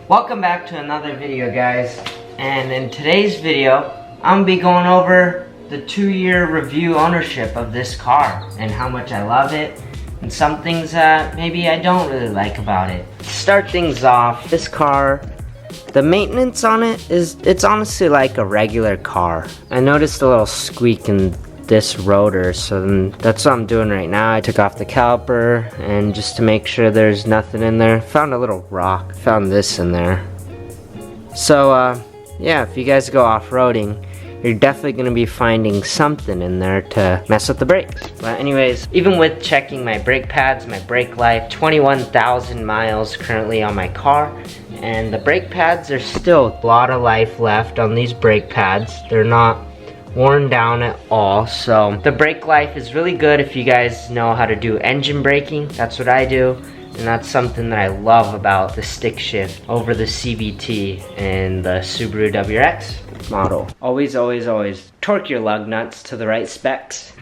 Welcome back to another video, guys. And in today's video, I'm gonna be going over the 2-year review ownership of this car and how much I love it and some things that maybe I don't really like about it. To start things off, this car, the maintenance on it it's honestly like a regular car. I noticed a little squeak in this rotor, so then that's what I'm doing right now. I took off the caliper and just to make sure there's nothing in there, found a little rock, found this in there. So yeah, if you guys go off-roading, you're definitely gonna be finding something in there to mess with the brakes. But anyways, even with checking my brake pads, my brake life, 21,000 miles currently on my car, and the brake pads, there's still a lot of life left on these brake pads. They're not worn down at all, so the brake life is really good if you guys know how to do engine braking. That's what I do, and that's something that I love about the stick shift over the CVT and the Subaru WRX model. Always, always, always torque your lug nuts to the right specs.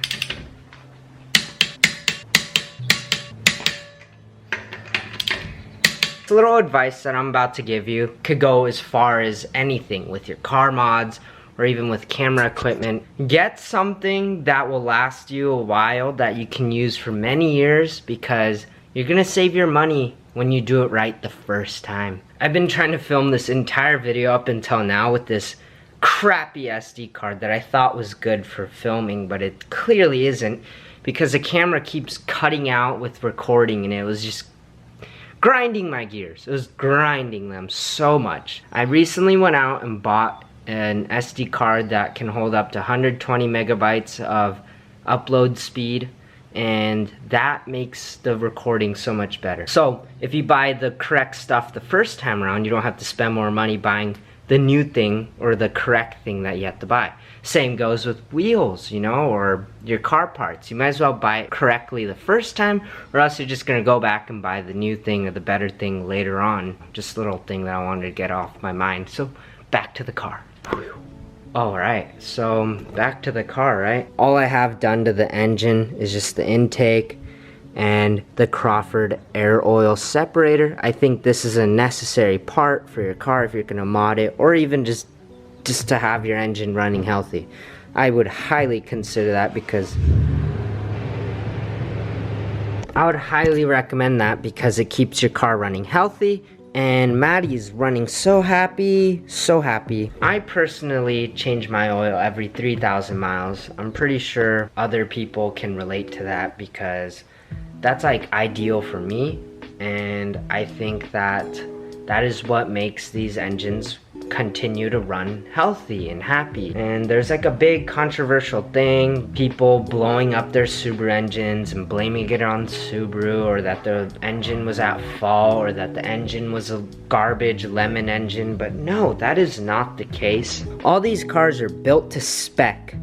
The little advice that I'm about to give you could go as far as anything with your car mods or even with camera equipment. Get something that will last you a while, that you can use for many years, because you're gonna save your money when you do it right the first time. I've been trying to film this entire video up until now with this crappy SD card that I thought was good for filming, but it clearly isn't, because the camera keeps cutting out with recording and it was just grinding my gears. It was grinding them so much. I recently went out and bought an SD card that can hold up to 120 megabytes of upload speed, and that makes the recording so much better. So if you buy the correct stuff the first time around, you don't have to spend more money buying the new thing or the correct thing that you have to buy. Same goes with wheels, you know, or your car parts. You might as well buy it correctly the first time, or else you're just gonna go back and buy the new thing or the better thing later on. Just a little thing that I wanted to get off my mind. So back to the car. Alright, so back to the car, right? All I have done to the engine is just the intake and the Crawford air oil separator. I think this is a necessary part for your car if you're gonna mod it, or even just to have your engine running healthy. I would highly consider that, because I would highly recommend that, because it keeps your car running healthy. And Maddy's running so happy, so happy. I personally change my oil every 3,000 miles. I'm pretty sure other people can relate to that, because that's like ideal for me. And I think that that is what makes these engines continue to run healthy and happy. And there's like a big controversial thing, people blowing up their Subaru engines and blaming it on Subaru, or that the engine was at fault, or that the engine was a garbage lemon engine. But no, that is not the case. All these cars are built to spec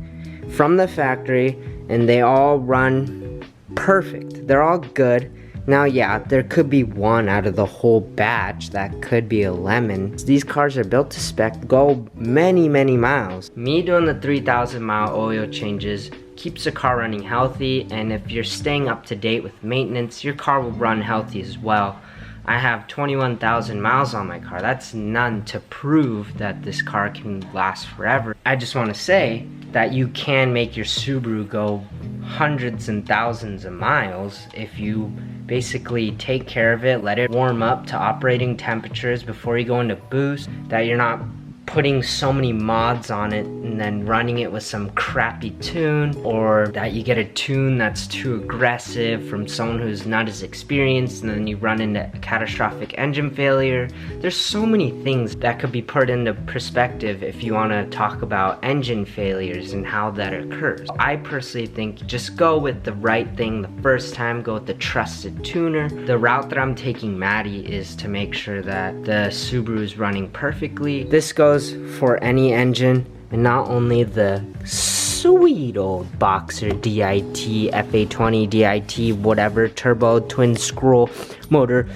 from the factory, and they all run perfect. They're all good. Now, yeah, there could be one out of the whole batch that could be a lemon. These cars are built to spec, go many, many miles. Me doing the 3,000 mile oil changes keeps the car running healthy, and if you're staying up to date with maintenance, your car will run healthy as well. I have 21,000 miles on my car. That's none to prove that this car can last forever. I just want to say that you can make your Subaru go hundreds and thousands of miles if you basically take care of it, let it warm up to operating temperatures before you go into boost, that you're not putting so many mods on it and then running it with some crappy tune, or that you get a tune that's too aggressive from someone who's not as experienced and then you run into a catastrophic engine failure. There's so many things that could be put into perspective if you want to talk about engine failures and how that occurs. I personally think just go with the right thing the first time, go with the trusted tuner. The route that I'm taking Maddy is to make sure that the Subaru is running perfectly. This goes for any engine, and not only the sweet old Boxer DIT, FA20 DIT, whatever, turbo, twin scroll motor,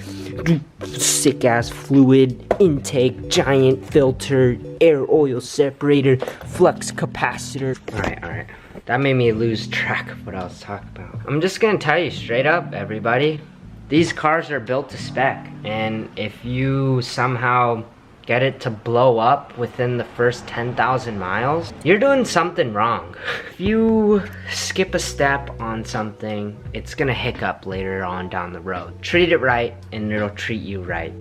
sick ass fluid intake, giant filter, air oil separator, flux capacitor. Alright, that made me lose track of what I was talking about. I'm just gonna tell you straight up, everybody, These cars are built to spec, and if you somehow get it to blow up within the first 10,000 miles, you're doing something wrong. If you skip a step on something, it's gonna hiccup later on down the road. Treat it right, and it'll treat you right.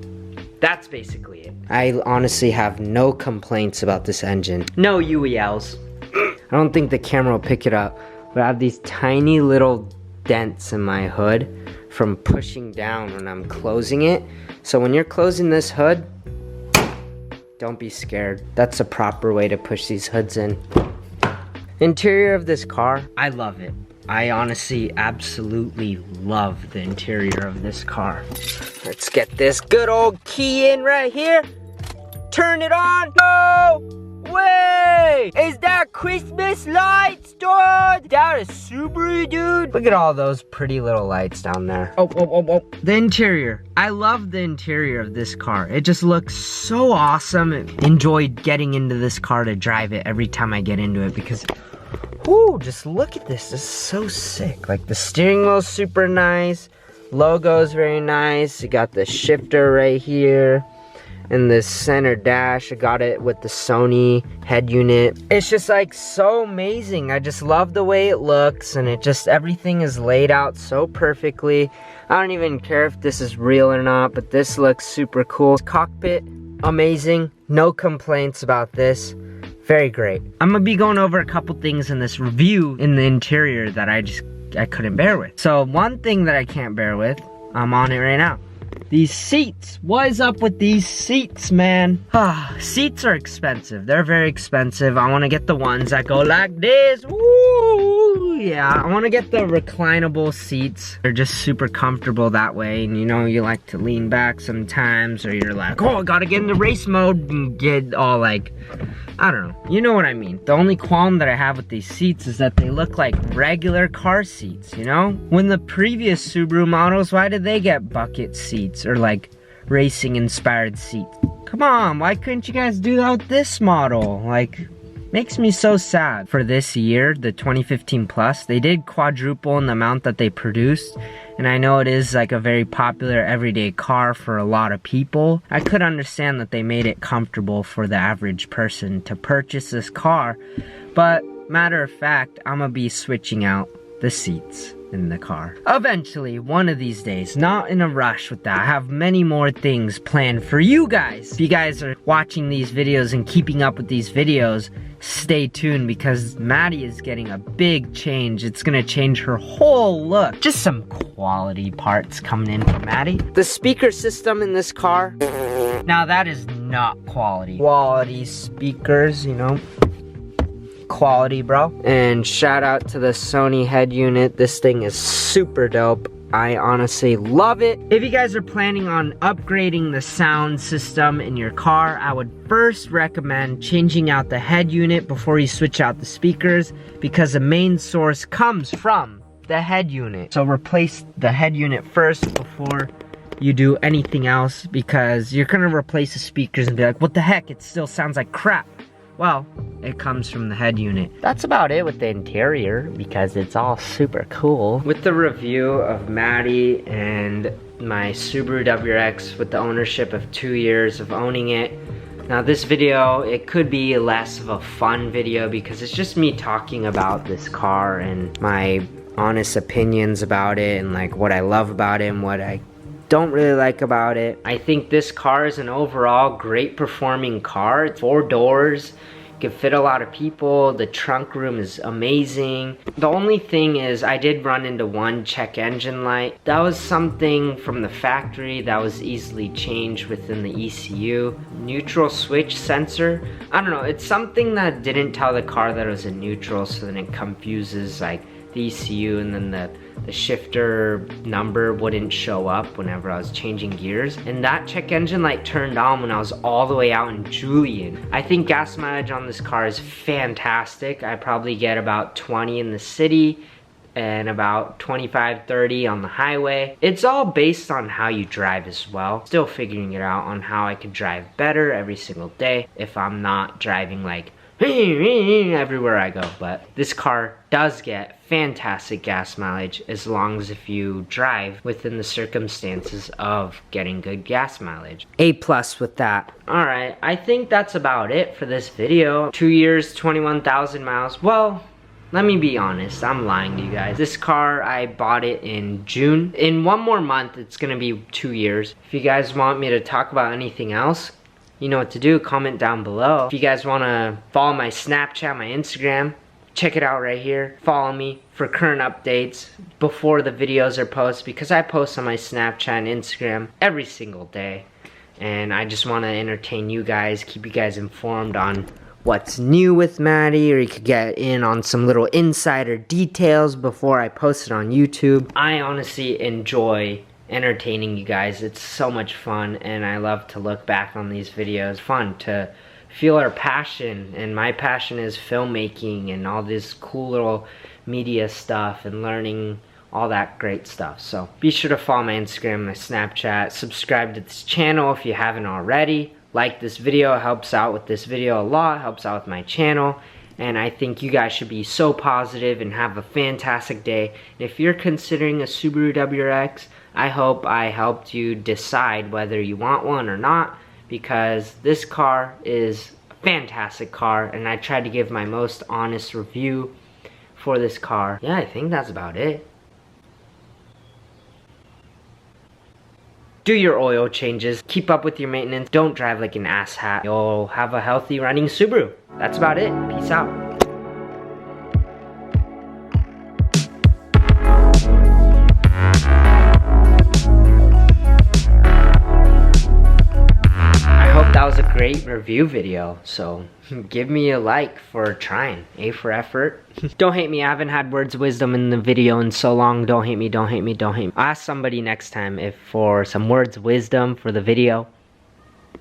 That's basically it. I honestly have no complaints about this engine. No UELs. I don't think the camera will pick it up, but I have these tiny little dents in my hood from pushing down when I'm closing it. So when you're closing this hood, don't be scared. That's a proper way to push these hoods in. Interior of this car, I love it. I honestly absolutely love the interior of this car. Let's get this good old key in right here. Turn it on. No way! Is that Christmas lights, dude? That is Subaru, dude. Look at all those pretty little lights down there. Oh. The interior. I love the interior of this car. It just looks so awesome. Enjoyed getting into this car to drive it every time I get into it because, whoo, just look at this. This is so sick. Like the steering wheel's super nice. Logo's very nice. You got the shifter right here. And this center dash, I got it with the Sony head unit. It's just like so amazing. I just love the way it looks, and it just, everything is laid out so perfectly. I don't even care if this is real or not, but this looks super cool. Cockpit, amazing. No complaints about this. Very great. I'm gonna be going over a couple things in this review in the interior that I couldn't bear with. So one thing that I can't bear with, I'm on it right now. These seats. What is up with these seats, man? Seats are expensive. They're very expensive. I want to get the ones that go like this. Woo! Yeah, I want to get the reclinable seats. They're just super comfortable that way. And you know, you like to lean back sometimes, or you're like, oh, I gotta get into race mode and get all like, I don't know. You know what I mean. The only qualm that I have with these seats is that they look like regular car seats, you know? When the previous Subaru models, why did they get bucket seats or like racing inspired seats? Come on, why couldn't you guys do that with this model? Like, makes me so sad. For this year, the 2015 Plus, they did quadruple in the amount that they produced. And I know it is like a very popular everyday car for a lot of people. I could understand that they made it comfortable for the average person to purchase this car. But matter of fact, I'm gonna be switching out the seats in the car. Eventually, one of these days, not in a rush with that. I have many more things planned for you guys. If you guys are watching these videos and keeping up with these videos, stay tuned because Maddy is getting a big change. It's gonna change her whole look. Just some quality parts coming in from Maddy. The speaker system in this car, now that is not quality. Quality speakers, you know. Quality, bro. And shout out to the Sony head unit. This thing is super dope. I honestly love it. If you guys are planning on upgrading the sound system in your car, I would first recommend changing out the head unit before you switch out the speakers, because the main source comes from the head unit. So replace the head unit first before you do anything else, because you're gonna replace the speakers and be like, what the heck, it still sounds like crap. Well, it comes from the head unit. That's about it with the interior, because it's all super cool. With the review of Maddy and my Subaru WRX with the ownership of 2 years of owning it. Now this video, it could be less of a fun video because it's just me talking about this car and my honest opinions about it and like what I love about it and what I don't really like about it. I think this car is an overall great performing car. It's 4 doors, can fit a lot of people. The trunk room is amazing. The only thing is I did run into one check engine light. That was something from the factory that was easily changed within the ECU. Neutral switch sensor, I don't know, it's something that didn't tell the car that it was a neutral, so then it confuses like the ECU, and then the shifter number wouldn't show up whenever I was changing gears. And that check engine light turned on when I was all the way out in Julian. I think gas mileage on this car is fantastic. I probably get about 20 in the city and about 25-30 on the highway. It's all based on how you drive as well. Still figuring it out on how I could drive better every single day if I'm not driving like everywhere I go. But this car does get fantastic gas mileage as long as if you drive within the circumstances of getting good gas mileage. A+ with that. Alright, I think that's about it for this video. 2 years, 21,000 miles. Well, let me be honest, I'm lying to you guys. This car, I bought it in June. In 1 more month, it's gonna be 2 years. If you guys want me to talk about anything else, you know what to do, comment down below. If you guys wanna follow my Snapchat, my Instagram, check it out right here. Follow me for current updates before the videos are posted, because I post on my Snapchat and Instagram every single day. And I just wanna entertain you guys, keep you guys informed on what's new with Maddy, or you could get in on some little insider details before I post it on YouTube. I honestly enjoy entertaining you guys. It's so much fun, and I love to look back on these videos. Fun to feel our passion, and my passion is filmmaking and all this cool little media stuff and learning all that great stuff. So be sure to follow my Instagram, my Snapchat, subscribe to this channel if you haven't already. Like this video, it helps out with this video a lot, helps out with my channel. And I think you guys should be so positive and have a fantastic day. And if you're considering a Subaru WRX, I hope I helped you decide whether you want one or not, because this car is a fantastic car, and I tried to give my most honest review for this car. Yeah, I think that's about it. Do your oil changes, keep up with your maintenance, don't drive like an asshat. You'll have a healthy running Subaru. That's about it. Peace out. That was a great review video, so give me a like for trying. A for effort. Don't hate me, I haven't had words of wisdom in the video in so long. Don't hate me, don't hate me, don't hate me. I'll ask somebody next time if for some words of wisdom for the video.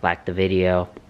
Like the video.